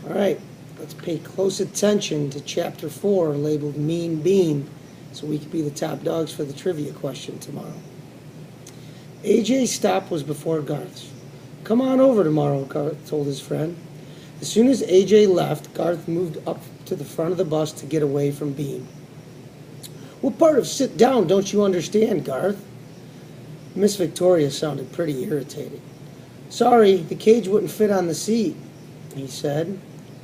All right, let's pay close attention to Chapter 4, labeled Mean Bean, so we can be the top dogs for the trivia question tomorrow. AJ's stop was before Garth's. "Come on over tomorrow," Garth told his friend. As soon as AJ left, Garth moved up to the front of the bus to get away from Bean. "What part of sit down don't you understand, Garth?" Miss Victoria sounded pretty irritated. "Sorry, the cage wouldn't fit on the seat," he said.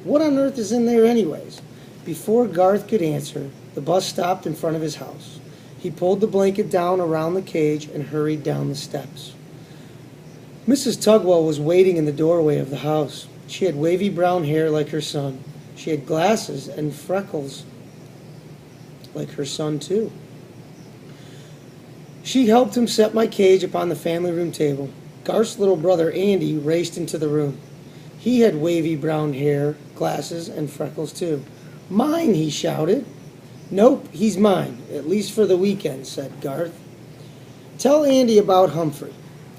"What on earth is in there anyways?" Before Garth could answer, the bus stopped in front of his house. He pulled the blanket down around the cage and hurried down the steps. Mrs. Tugwell was waiting in the doorway of the house. She had wavy brown hair like her son. She had glasses and freckles like her son, too. She helped him set my cage upon the family room table. Garth's little brother Andy raced into the room. He had wavy brown hair, glasses, and freckles, too. "Mine!" he shouted. "Nope, he's mine, at least for the weekend," said Garth. "Tell Andy about Humphrey,"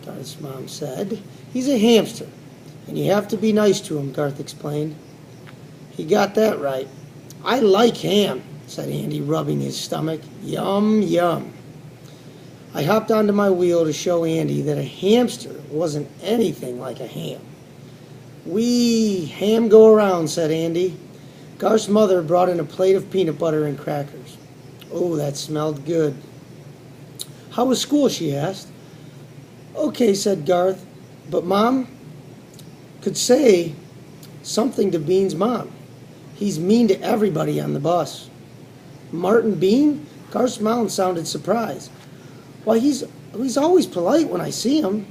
Garth's mom said. "He's a hamster, and you have to be nice to him," Garth explained. "He got that right." "I like ham," said Andy, rubbing his stomach. "Yum, yum." I hopped onto my wheel to show Andy that a hamster wasn't anything like a ham. "Wee, ham go around," said Andy. Garth's mother brought in a plate of peanut butter and crackers. Oh, that smelled good. "How was school?" she asked. "Okay," said Garth, but Mom could say something to Bean's mom. "He's mean to everybody on the bus." "Martin Bean?" Garth's mom sounded surprised. "Why, he's always polite when I see him."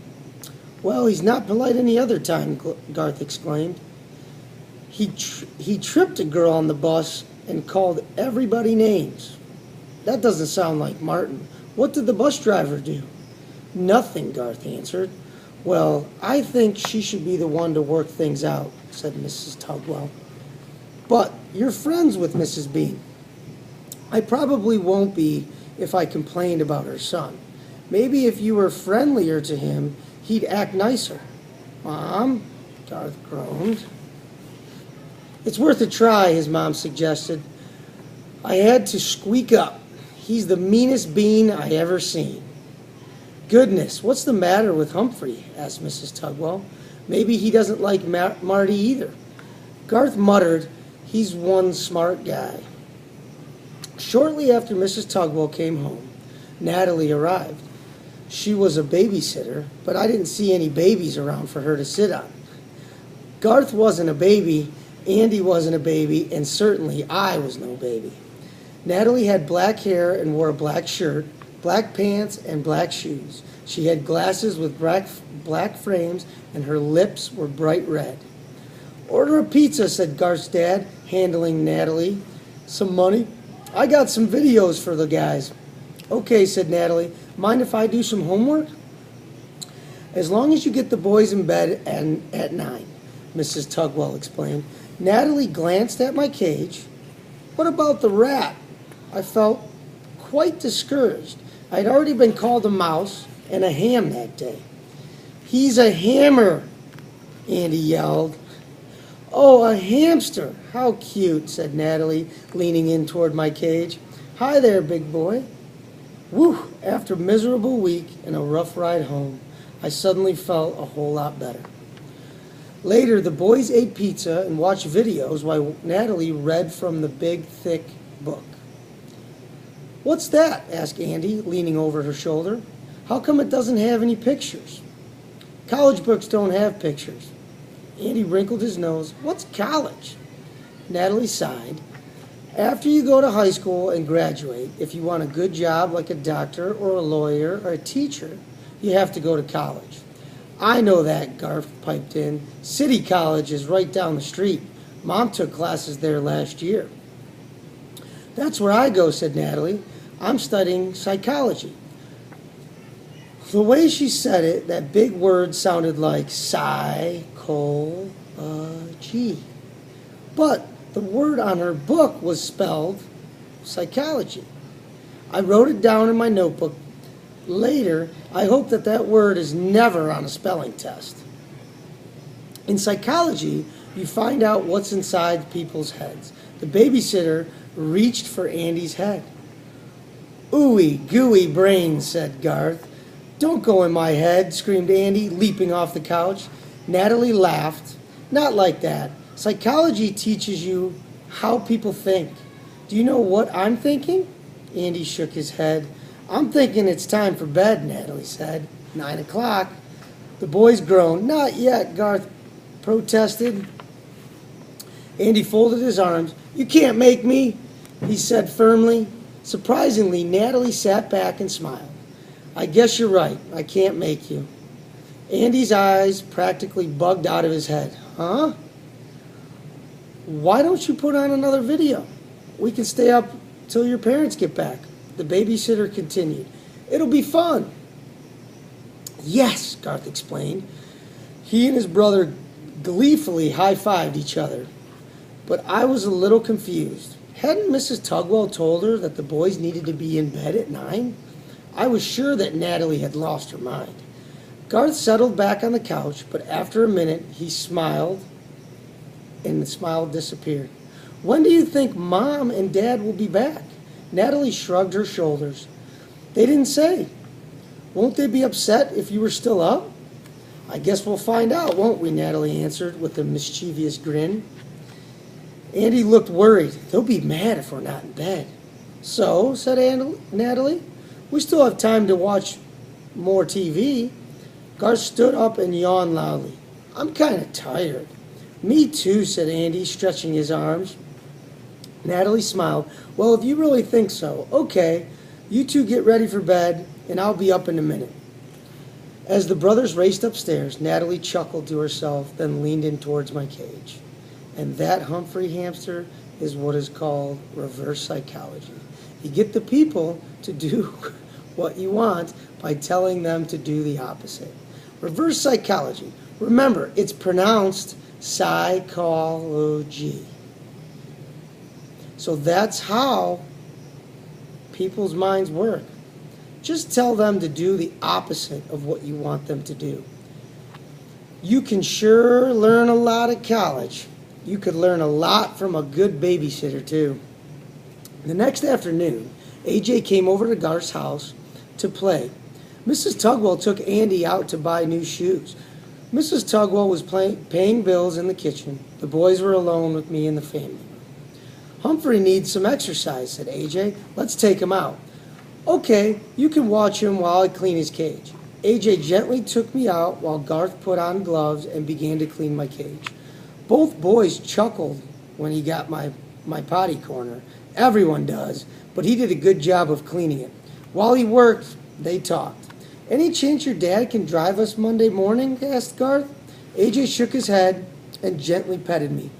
"Well, he's not polite any other time," Garth exclaimed. He tripped a girl on the bus and called everybody names." "That doesn't sound like Martin. What did the bus driver do?" "Nothing," Garth answered. "Well, I think she should be the one to work things out," said Mrs. Tugwell. "But you're friends with Mrs. Bean." "I probably won't be if I complained about her son. Maybe if you were friendlier to him, he'd act nicer." "Mom," Garth groaned. "It's worth a try," his mom suggested. "I had to squeak up. He's the meanest bean I ever seen." "Goodness, what's the matter with Humphrey?" asked Mrs. Tugwell. "Maybe he doesn't like Marty either." Garth muttered, "He's one smart guy." Shortly after Mrs. Tugwell came home, Natalie arrived. She was a babysitter, but I didn't see any babies around for her to sit on. Garth wasn't a baby, Andy wasn't a baby, and certainly I was no baby. Natalie had black hair and wore a black shirt, black pants, and black shoes. She had glasses with black frames, and her lips were bright red. "Order a pizza," said Garth's dad, handling Natalie some money. "I got some videos for the guys." "Okay," said Natalie. "Mind if I do some homework?" "As long as you get the boys in bed and at 9, Mrs. Tugwell explained. Natalie glanced at my cage. "What about the rat?" I felt quite discouraged. I had already been called a mouse and a ham that day. "He's a hammer," Andy yelled. "Oh, a hamster. How cute," said Natalie, leaning in toward my cage. "Hi there, big boy." Whew, after a miserable week and a rough ride home, I suddenly felt a whole lot better. Later, the boys ate pizza and watched videos while Natalie read from the big, thick book. "What's that?" asked Andy, leaning over her shoulder. "How come it doesn't have any pictures?" "College books don't have pictures." Andy wrinkled his nose. "What's college?" Natalie sighed. "After you go to high school and graduate, if you want a good job like a doctor or a lawyer or a teacher, you have to go to college." "I know that," Garth piped in. "City College is right down the street. Mom took classes there last year." "That's where I go," said Natalie. "I'm studying psychology." The way she said it, that big word sounded like psychology. But the word on her book was spelled psychology. I wrote it down in my notebook. Later, I hope that word is never on a spelling test. In psychology, you find out what's inside people's heads. The babysitter reached for Andy's head. "Ooey gooey brains," said Garth. "Don't go in my head," screamed Andy, leaping off the couch. Natalie laughed. "Not like that. Psychology teaches you how people think. Do you know what I'm thinking?" Andy shook his head. "I'm thinking it's time for bed," Natalie said. 9 o'clock. The boys groaned. "Not yet," Garth protested. Andy folded his arms. "You can't make me," he said firmly. Surprisingly, Natalie sat back and smiled. "I guess you're right. I can't make you." Andy's eyes practically bugged out of his head. "Huh? Why don't you put on another video? We can stay up till your parents get back." The babysitter continued. "It'll be fun." "Yes," Garth explained. He and his brother gleefully high-fived each other. But I was a little confused. Hadn't Mrs. Tugwell told her that the boys needed to be in bed at 9? I was sure that Natalie had lost her mind. Garth settled back on the couch, but after a minute he smiled, and the smile disappeared. "When do you think Mom and Dad will be back?" Natalie shrugged her shoulders. "They didn't say. Won't they be upset if you were still up?" "I guess we'll find out, won't we?" Natalie answered with a mischievous grin. Andy looked worried. "They'll be mad if we're not in bed." "So," said Natalie, "we still have time to watch more TV." Garth stood up and yawned loudly. "I'm kind of tired." "Me too," said Andy, stretching his arms. Natalie smiled. "Well, if you really think so, okay. You two get ready for bed, and I'll be up in a minute." As the brothers raced upstairs, Natalie chuckled to herself, then leaned in towards my cage. And that, Humphrey hamster, is what is called reverse psychology. You get the people to do what you want by telling them to do the opposite. Reverse psychology. Remember, it's pronounced psychology. So that's how people's minds work. Just tell them to do the opposite of what you want them to do. You can sure learn a lot at college. You could learn a lot from a good babysitter, too. The next afternoon, AJ came over to Garth's house to play. Mrs. Tugwell took Andy out to buy new shoes. Mrs. Tugwell was paying bills in the kitchen. The boys were alone with me and the family. "Humphrey needs some exercise," said AJ. "Let's take him out." "Okay, you can watch him while I clean his cage." AJ gently took me out while Garth put on gloves and began to clean my cage. Both boys chuckled when he got my potty corner. Everyone does, but he did a good job of cleaning it. While he worked, they talked. "Any chance your dad can drive us Monday morning?" asked Garth. AJ shook his head and gently petted me.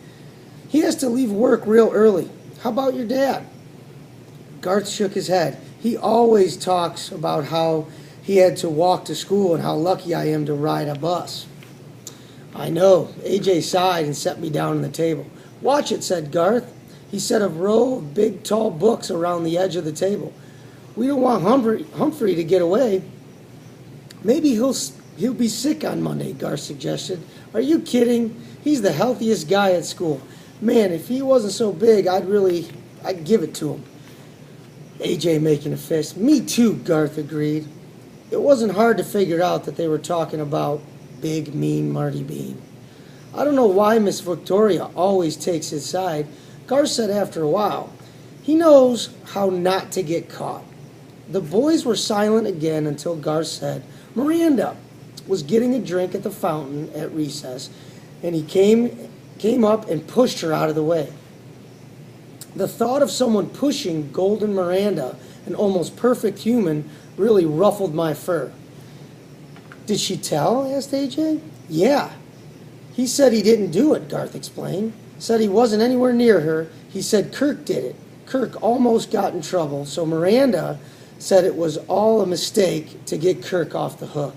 "He has to leave work real early. How about your dad?" Garth shook his head. "He always talks about how he had to walk to school and how lucky I am to ride a bus." "I know." AJ sighed and set me down on the table. "Watch it," said Garth. He set a row of big, tall books around the edge of the table. "We don't want Humphrey to get away." "Maybe he'll be sick on Monday," Garth suggested. "Are you kidding? He's the healthiest guy at school. Man, if he wasn't so big, I'd give it to him." AJ making a fist. "Me too," Garth agreed. It wasn't hard to figure out that they were talking about big, mean Marty Bean. "I don't know why Miss Victoria always takes his side," Garth said after a while. "He knows how not to get caught." The boys were silent again until Garth said Miranda was getting a drink at the fountain at recess, and he came up and pushed her out of the way. The thought of someone pushing Golden Miranda, an almost perfect human, really ruffled my fur. "Did she tell?" asked AJ. "Yeah. He said he didn't do it," Garth explained. "Said he wasn't anywhere near her. He said Kirk did it. Kirk almost got in trouble, so Miranda said it was all a mistake to get Kirk off the hook."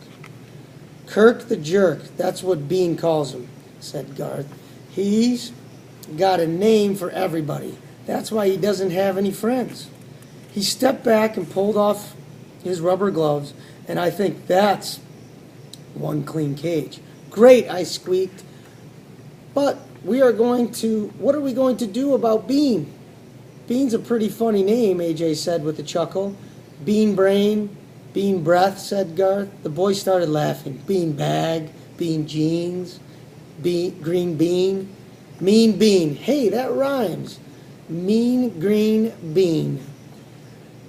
"Kirk the jerk, that's what Bean calls him," said Garth. "He's got a name for everybody. That's why he doesn't have any friends." He stepped back and pulled off his rubber gloves, and I think that's one clean cage. "Great," I squeaked. "But what are we going to do about Bean? Bean's a pretty funny name, AJ said with a chuckle. Bean brain, bean breath, said Garth. The boy started laughing. Bean bag, bean jeans, green bean, mean bean. Hey, that rhymes. Mean green bean.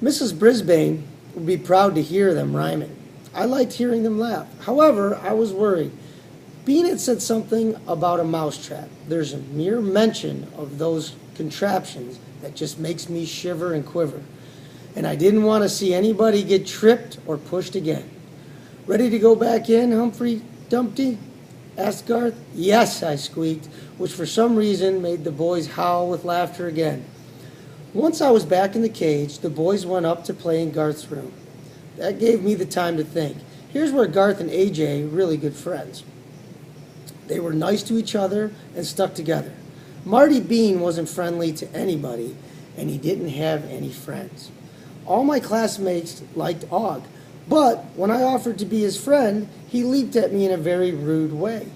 Mrs. Brisbane would be proud to hear them rhyming. I liked hearing them laugh. However, I was worried. Bean had said something about a mousetrap. There's a mere mention of those contraptions that just makes me shiver and quiver. And I didn't want to see anybody get tripped or pushed again. Ready to go back in, Humphrey Dumpty? Asked Garth. Yes, I squeaked, which for some reason made the boys howl with laughter again. Once I was back in the cage, the boys went up to play in Garth's room. That gave me the time to think. Here's where Garth and AJ really good friends. They were nice to each other and stuck together. Marty Bean wasn't friendly to anybody, and he didn't have any friends. All my classmates liked Og, but when I offered to be his friend, he leaped at me in a very rude way.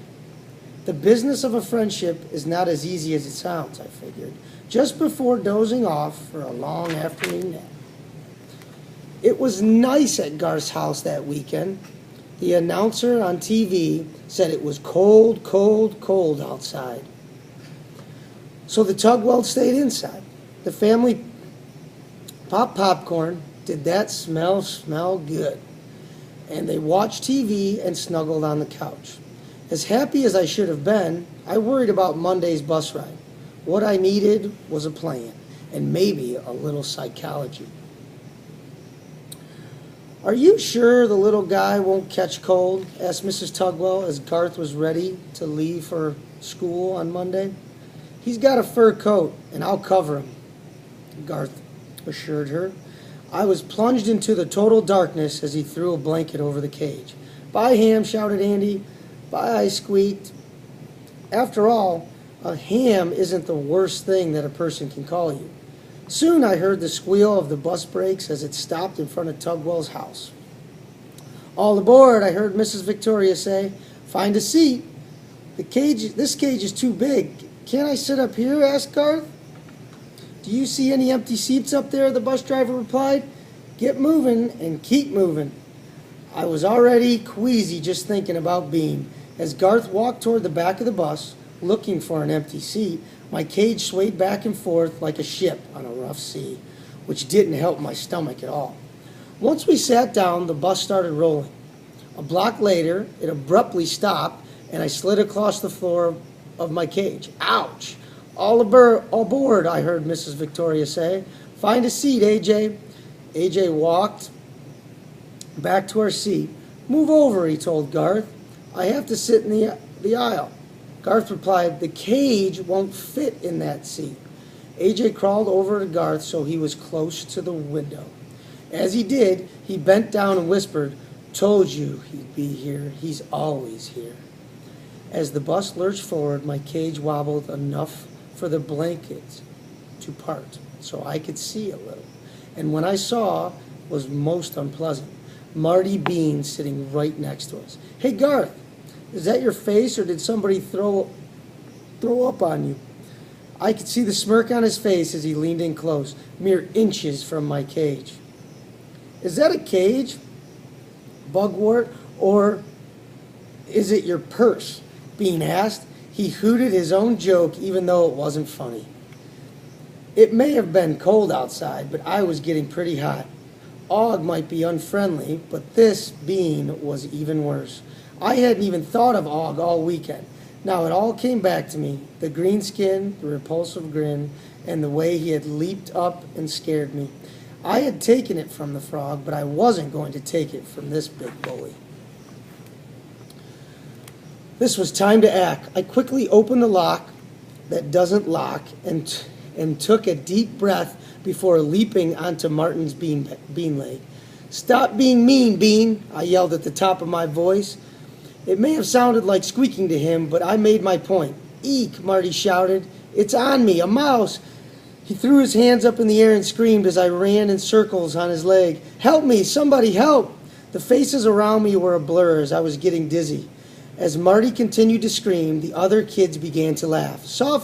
The business of a friendship is not as easy as it sounds, I figured, just before dozing off for a long afternoon nap. It was nice at Garth's house that weekend. The announcer on TV said it was cold, cold, cold outside. So the Tugwell stayed inside. The family popped popcorn. Did that smell good? And they watched TV and snuggled on the couch. As happy as I should have been, I worried about Monday's bus ride. What I needed was a plan, and maybe a little psychology. Are you sure the little guy won't catch cold? Asked Mrs. Tugwell as Garth was ready to leave for school on Monday. He's got a fur coat, and I'll cover him, Garth assured her. I was plunged into the total darkness as he threw a blanket over the cage. Bye, Ham, shouted Andy. Bye, I squeaked. After all, a ham isn't the worst thing that a person can call you. Soon I heard the squeal of the bus brakes as it stopped in front of Tugwell's house. All aboard, I heard Mrs. Victoria say. Find a seat. This cage is too big. Can't I sit up here? Asked Garth. Do you see any empty seats up there? The bus driver replied. Get moving and keep moving. I was already queasy just thinking about Bean. As Garth walked toward the back of the bus, looking for an empty seat, my cage swayed back and forth like a ship on a rough sea, which didn't help my stomach at all. Once we sat down, the bus started rolling. A block later, it abruptly stopped, and I slid across the floor of my cage. Ouch! All aboard, I heard Mrs. Victoria say. Find a seat, AJ. AJ walked back to our seat. Move over, he told Garth. I have to sit in the aisle. Garth replied, the cage won't fit in that seat. AJ crawled over to Garth so he was close to the window. As he did, he bent down and whispered, told you he'd be here. He's always here. As the bus lurched forward, my cage wobbled enough for the blankets to part so I could see a little. And when I saw was most unpleasant. Marty Bean sitting right next to us. Hey, Garth, is that your face or did somebody throw up on you? I could see the smirk on his face as he leaned in close, mere inches from my cage. Is that a cage, Bugwort, or is it your purse? Bean asked. He hooted his own joke even though it wasn't funny. It may have been cold outside, but I was getting pretty hot. Og might be unfriendly, but this Bean was even worse. I hadn't even thought of Og all weekend. Now it all came back to me, the green skin, the repulsive grin, and the way he had leaped up and scared me. I had taken it from the frog, but I wasn't going to take it from this big bully. This was time to act. I quickly opened the lock that doesn't lock and took a deep breath before leaping onto Martin's bean leg. Stop being mean, Bean, I yelled at the top of my voice. It may have sounded like squeaking to him, but I made my point. Eek, Marty shouted. It's on me, a mouse. He threw his hands up in the air and screamed as I ran in circles on his leg. Help me, somebody help! The faces around me were a blur as I was getting dizzy. As Marty continued to scream, the other kids began to laugh. Soft